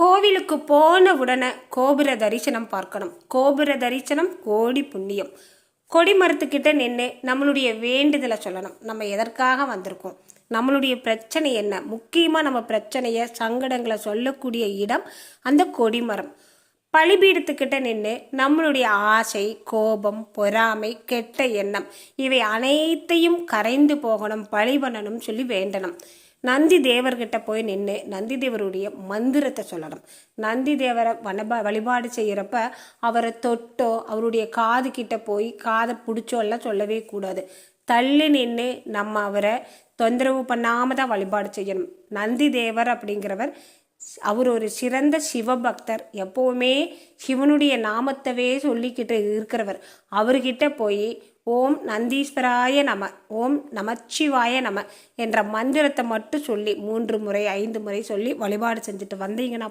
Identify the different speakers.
Speaker 1: கோவிலுக்கு போன உடனே கோபுர தரிசனம் பார்க்கணும். கோபுர தரிசனம் கோடி புண்ணியம். கொடிமரத்துக்கிட்ட நின்று நம்மளுடைய வேண்டுதலை சொல்லணும். நம்ம எதற்காக வந்திருக்கோம், நம்மளுடைய பிரச்சனை என்ன, முக்கியமாக நம்ம பிரச்சனையை சங்கடங்களை சொல்லக்கூடிய இடம் அந்த கொடிமரம். பலிபீடத்துக்கிட்ட நின்று நம்மளுடைய ஆசை, கோபம், பொறாமை, கெட்ட எண்ணம் இவை அனைத்தையும் கரைந்து போகணும், பழி பண்ணணும் சொல்லி வேண்டணும். நந்தி தேவர்கிட்ட போய் நின்று நந்தி தேவருடைய மந்திரத்தை சொல்லணும். நந்தி தேவரை வழிபாடு செய்கிறப்ப அவரை தொட்டோ அவருடைய காது கிட்ட போய் காதை பிடிச்சோ எல்லாம் சொல்லவே கூடாது. தள்ளி நின்று நம்ம அவரை தொந்தரவு பண்ணாமல் தான் வழிபாடு செய்யணும். நந்தி தேவர் அப்படிங்கிறவர் அவர் ஒரு சிறந்த சிவபக்தர். எப்போவுமே சிவனுடைய நாமத்தவே சொல்லிக்கிட்டு இருக்கிறவர். அவர்கிட்ட போய் ஓம் நந்தீஸ்வராய நம, ஓம் நமச்சிவாய நம என்ற மந்திரத்தை மட்டும் சொல்லி 3 முறை 5 முறை சொல்லி வழிபாடு செஞ்சுட்டு வந்தீங்கன்னா